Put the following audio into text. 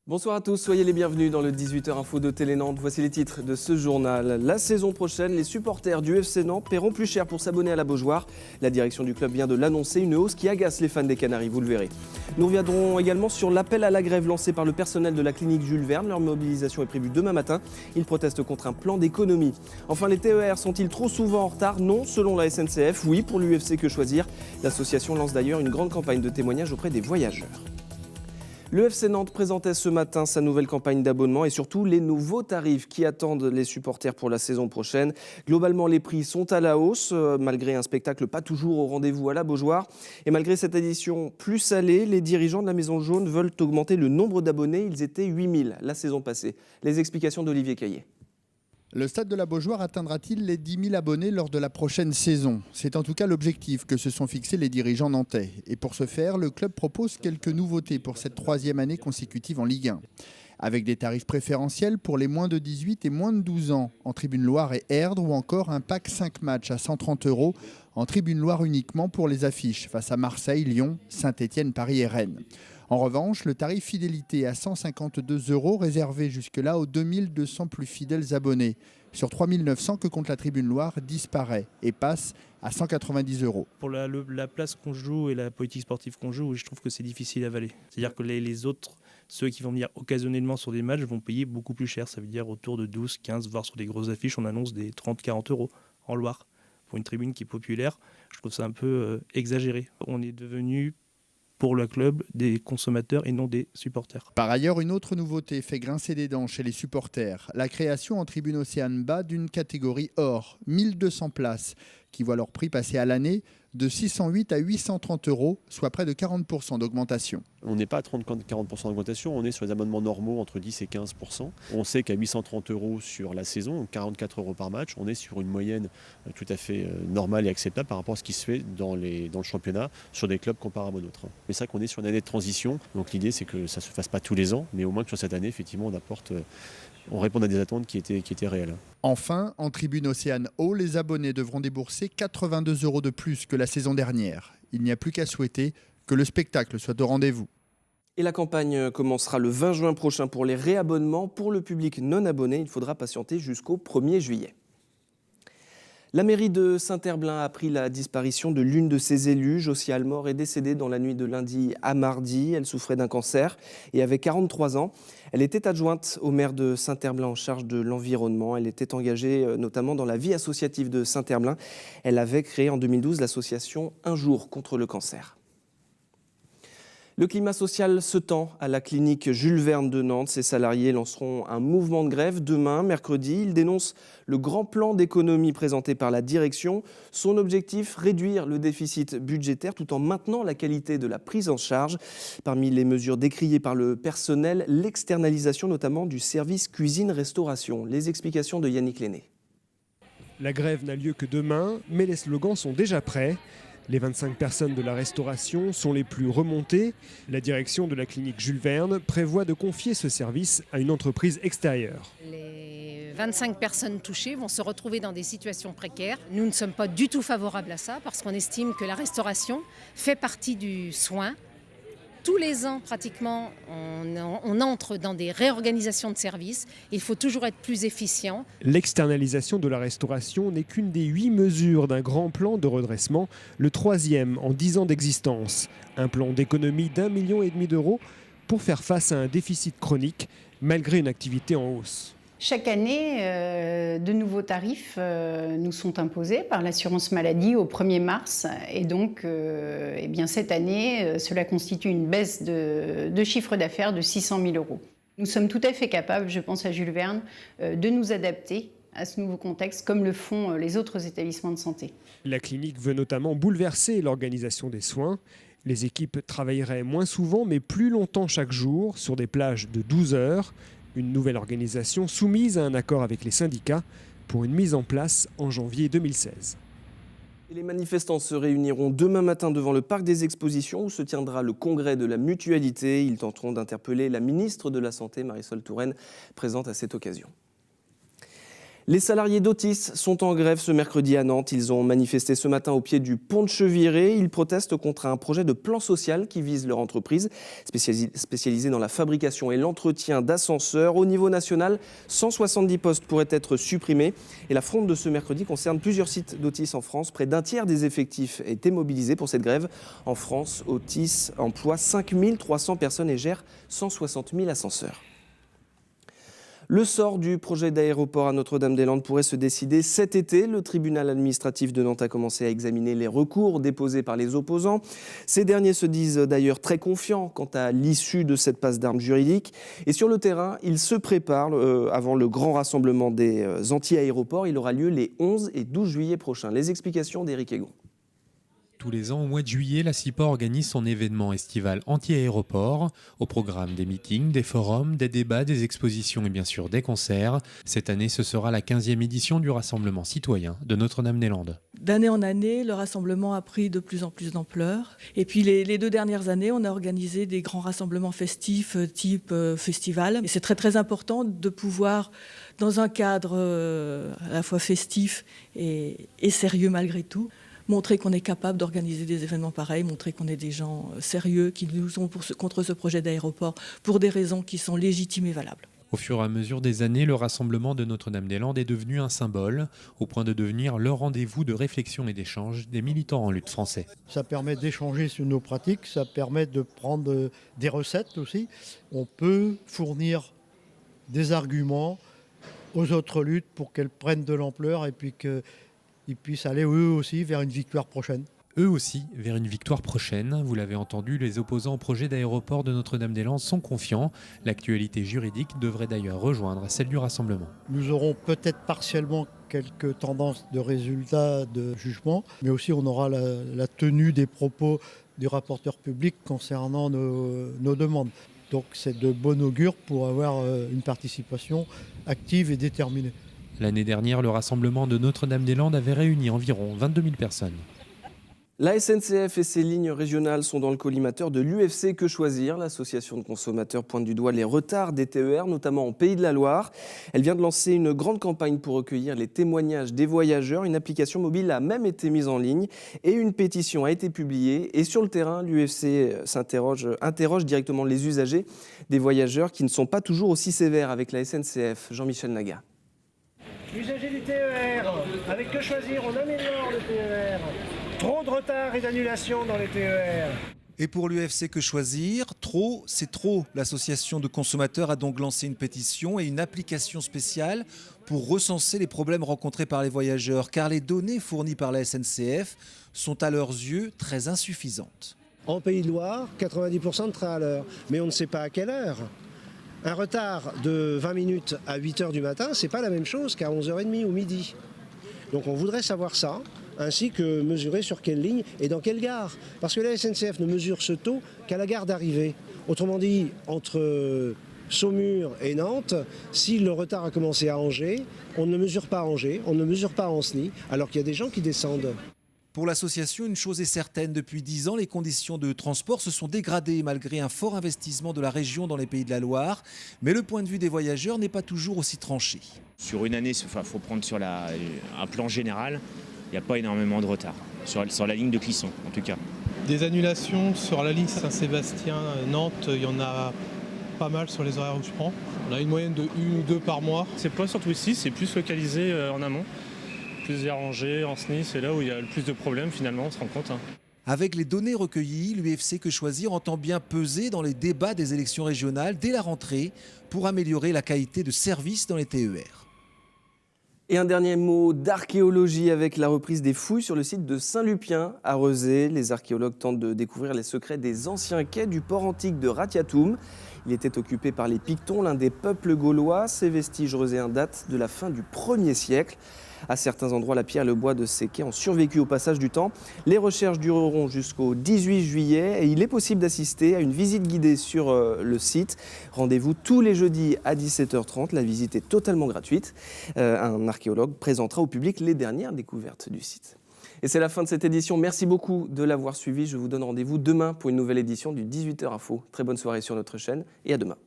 Bonsoir à tous, soyez les bienvenus dans le 18h Info de Télé Nantes. Voici les titres de ce journal. La saison prochaine, les supporters du FC Nantes paieront plus cher pour s'abonner à la Beaujoire. La direction du club vient de l'annoncer, une hausse qui agace les fans des Canaries, vous le verrez. Nous reviendrons également sur l'appel à la grève lancé par le personnel de la clinique Jules Verne. Leur mobilisation est prévue demain matin. Ils protestent contre un plan d'économie. Enfin, les TER sont-ils trop souvent en retard? Non, selon la SNCF. Oui, pour l'UFC Que Choisir. L'association lance d'ailleurs une grande campagne de témoignages auprès des voyageurs. Le FC Nantes présentait ce matin sa nouvelle campagne d'abonnement et surtout les nouveaux tarifs qui attendent les supporters pour la saison prochaine. Globalement, les prix sont à la hausse, malgré un spectacle pas toujours au rendez-vous à la Beaujoire. Et malgré cette édition plus salée, les dirigeants de la Maison Jaune veulent augmenter le nombre d'abonnés. Ils étaient 8000 la saison passée. Les explications d'Olivier Caillé. Le stade de la Beaujoire atteindra-t-il les 10 000 abonnés lors de la prochaine saison? C'est en tout cas l'objectif que se sont fixés les dirigeants nantais. Et pour ce faire, le club propose quelques nouveautés pour cette troisième année consécutive en Ligue 1. Avec des tarifs préférentiels pour les moins de 18 et moins de 12 ans en Tribune Loire et Erdre, ou encore un pack 5 matchs à 130 € en Tribune Loire uniquement pour les affiches face à Marseille, Lyon, Saint-Étienne, Paris et Rennes. En revanche, le tarif fidélité à 152 € réservé jusque-là aux 2200 plus fidèles abonnés sur 3900 que compte la Tribune Loire disparaît et passe à 190 €. Pour la place qu'on joue et la politique sportive qu'on joue, je trouve que c'est difficile à avaler. C'est-à-dire que les autres, ceux qui vont venir occasionnellement sur des matchs, vont payer beaucoup plus cher. Ça veut dire autour de 12, 15, voire sur des grosses affiches, on annonce des 30, 40 € en Loire. Pour une tribune qui est populaire, je trouve ça un peu exagéré. On est devenu, pour le club, des consommateurs et non des supporters. Par ailleurs, une autre nouveauté fait grincer des dents chez les supporters. La création en tribune Océane Bas d'une catégorie or, 1200 places, qui voit leur prix passer à l'année de 608 à 830 €, soit près de 40% d'augmentation. On n'est pas à 30-40% d'augmentation, on est sur les abonnements normaux entre 10 et 15%. On sait qu'à 830 € sur la saison, 44 € par match, on est sur une moyenne tout à fait normale et acceptable par rapport à ce qui se fait dans le championnat sur des clubs comparables aux nôtres. Mais c'est vrai qu'on est sur une année de transition, donc l'idée c'est que ça ne se fasse pas tous les ans, mais au moins que sur cette année, effectivement, on répond à des attentes qui étaient réelles. Enfin, en tribune Océane Haut, les abonnés devront débourser 82 € de plus que la saison dernière. Il n'y a plus qu'à souhaiter que le spectacle soit au rendez-vous. Et la campagne commencera le 20 juin prochain pour les réabonnements. Pour le public non abonné, il faudra patienter jusqu'au 1er juillet. La mairie de Saint-Herblain a appris la disparition de l'une de ses élues. Josie Almore est décédée dans la nuit de lundi à mardi. Elle souffrait d'un cancer et avait 43 ans. Elle était adjointe au maire de Saint-Herblain en charge de l'environnement. Elle était engagée notamment dans la vie associative de Saint-Herblain. Elle avait créé en 2012 l'association Un jour contre le cancer. Le climat social se tend à la clinique Jules Verne de Nantes. Ses salariés lanceront un mouvement de grève demain, mercredi. Ils dénoncent le grand plan d'économie présenté par la direction. Son objectif, réduire le déficit budgétaire tout en maintenant la qualité de la prise en charge. Parmi les mesures décriées par le personnel, l'externalisation notamment du service cuisine-restauration. Les explications de Yannick Lenné. La grève n'a lieu que demain, mais les slogans sont déjà prêts. Les 25 personnes de la restauration sont les plus remontées. La direction de la clinique Jules Verne prévoit de confier ce service à une entreprise extérieure. Les 25 personnes touchées vont se retrouver dans des situations précaires. Nous ne sommes pas du tout favorables à ça parce qu'on estime que la restauration fait partie du soin. Tous les ans, pratiquement, on entre dans des réorganisations de services. Il faut toujours être plus efficient. L'externalisation de la restauration n'est qu'une des 8 mesures d'un grand plan de redressement, le 3e en 10 ans d'existence. Un plan d'économie d'1,5 million d'euros pour faire face à un déficit chronique, malgré une activité en hausse. Chaque année, de nouveaux tarifs nous sont imposés par l'assurance maladie au 1er mars. Et donc, cette année, cela constitue une baisse de chiffre d'affaires de 600 000 €. Nous sommes tout à fait capables, je pense à Jules Verne, de nous adapter à ce nouveau contexte, comme le font les autres établissements de santé. La clinique veut notamment bouleverser l'organisation des soins. Les équipes travailleraient moins souvent, mais plus longtemps chaque jour, sur des plages de 12 heures. Une nouvelle organisation soumise à un accord avec les syndicats pour une mise en place en janvier 2016. Et les manifestants se réuniront demain matin devant le parc des expositions où se tiendra le congrès de la mutualité. Ils tenteront d'interpeller la ministre de la Santé, Marisol Touraine, présente à cette occasion. Les salariés d'Otis sont en grève ce mercredi à Nantes. Ils ont manifesté ce matin au pied du pont de Cheviré. Ils protestent contre un projet de plan social qui vise leur entreprise, spécialisée dans la fabrication et l'entretien d'ascenseurs. Au niveau national, 170 postes pourraient être supprimés. Et la fronde de ce mercredi concerne plusieurs sites d'Otis en France. Près d'un tiers des effectifs étaient mobilisés pour cette grève. En France, Otis emploie 5300 personnes et gère 160 000 ascenseurs. Le sort du projet d'aéroport à Notre-Dame-des-Landes pourrait se décider cet été. Le tribunal administratif de Nantes a commencé à examiner les recours déposés par les opposants. Ces derniers se disent d'ailleurs très confiants quant à l'issue de cette passe d'armes juridique. Et sur le terrain, ils se préparent avant le grand rassemblement des anti-aéroports. Il aura lieu les 11 et 12 juillet prochains. Les explications d'Éric Egon. Tous les ans, au mois de juillet, la CIPA organise son événement estival anti-aéroport. Au programme des meetings, des forums, des débats, des expositions et bien sûr des concerts. Cette année, ce sera la 15e édition du Rassemblement citoyen de Notre-Dame-des-Landes. D'année en année, le rassemblement a pris de plus en plus d'ampleur. Et puis les 2 dernières années, on a organisé des grands rassemblements festifs type festival. Et c'est très très important de pouvoir, dans un cadre à la fois festif et sérieux malgré tout, montrer qu'on est capable d'organiser des événements pareils, montrer qu'on est des gens sérieux, qui nous sont contre ce projet d'aéroport pour des raisons qui sont légitimes et valables. Au fur et à mesure des années, le rassemblement de Notre-Dame-des-Landes est devenu un symbole, au point de devenir le rendez-vous de réflexion et d'échange des militants en lutte français. Ça permet d'échanger sur nos pratiques, ça permet de prendre des recettes aussi. On peut fournir des arguments aux autres luttes pour qu'elles prennent de l'ampleur et puis qu'ils puissent aller eux aussi vers une victoire prochaine. Eux aussi, vers une victoire prochaine. Vous l'avez entendu, les opposants au projet d'aéroport de Notre-Dame-des-Landes sont confiants. L'actualité juridique devrait d'ailleurs rejoindre celle du rassemblement. Nous aurons peut-être partiellement quelques tendances de résultats de jugement, mais aussi on aura la tenue des propos du rapporteur public concernant nos demandes. Donc c'est de bon augure pour avoir une participation active et déterminée. L'année dernière, le rassemblement de Notre-Dame-des-Landes avait réuni environ 22 000 personnes. La SNCF et ses lignes régionales sont dans le collimateur de l'UFC Que Choisir. L'association de consommateurs pointe du doigt les retards des TER, notamment en Pays de la Loire. Elle vient de lancer une grande campagne pour recueillir les témoignages des voyageurs. Une application mobile a même été mise en ligne et une pétition a été publiée. Et sur le terrain, l'UFC interroge directement les usagers des voyageurs qui ne sont pas toujours aussi sévères avec la SNCF. Jean-Michel Naga. Usagers du TER, avec Que Choisir, on améliore le TER. Trop de retard et d'annulation dans les TER. Et pour l'UFC Que Choisir, trop, c'est trop. L'association de consommateurs a donc lancé une pétition et une application spéciale pour recenser les problèmes rencontrés par les voyageurs, car les données fournies par la SNCF sont à leurs yeux très insuffisantes. En Pays de Loire, 90% de train à l'heure, mais on ne sait pas à quelle heure. Un retard de 20 minutes à 8h du matin, c'est pas la même chose qu'à 11h30 ou midi. Donc on voudrait savoir ça, ainsi que mesurer sur quelle ligne et dans quelle gare. Parce que la SNCF ne mesure ce taux qu'à la gare d'arrivée. Autrement dit, entre Saumur et Nantes, si le retard a commencé à Angers, on ne mesure pas à Angers, on ne mesure pas à Ancenis, alors qu'il y a des gens qui descendent. Pour l'association, une chose est certaine, depuis 10 ans, les conditions de transport se sont dégradées malgré un fort investissement de la région dans les Pays de la Loire. Mais le point de vue des voyageurs n'est pas toujours aussi tranché. Sur une année, il faut prendre sur un plan général, il n'y a pas énormément de retard, sur la ligne de Clisson en tout cas. Des annulations sur la ligne Saint-Sébastien-Nantes, il y en a pas mal sur les horaires où je prends. On a une moyenne de 1 ou 2 par mois. C'est pas surtout ici, c'est plus localisé en amont. Plus vers Angers, Ancenis, c'est là où il y a le plus de problèmes finalement, on se rend compte. Avec les données recueillies, l'UFC Que Choisir entend bien peser dans les débats des élections régionales dès la rentrée pour améliorer la qualité de service dans les TER. Et un dernier mot d'archéologie avec la reprise des fouilles sur le site de Saint-Lupien à Rezé. Les archéologues tentent de découvrir les secrets des anciens quais du port antique de Ratiatum. Il était occupé par les Pictons, l'un des peuples gaulois. Ces vestiges rezéens datent de la fin du 1er siècle. À certains endroits, la pierre et le bois de ces quais ont survécu au passage du temps. Les recherches dureront jusqu'au 18 juillet et il est possible d'assister à une visite guidée sur le site. Rendez-vous tous les jeudis à 17h30. La visite est totalement gratuite. Un archéologue présentera au public les dernières découvertes du site. Et c'est la fin de cette édition. Merci beaucoup de l'avoir suivi. Je vous donne rendez-vous demain pour une nouvelle édition du 18h Info. Très bonne soirée sur notre chaîne et à demain.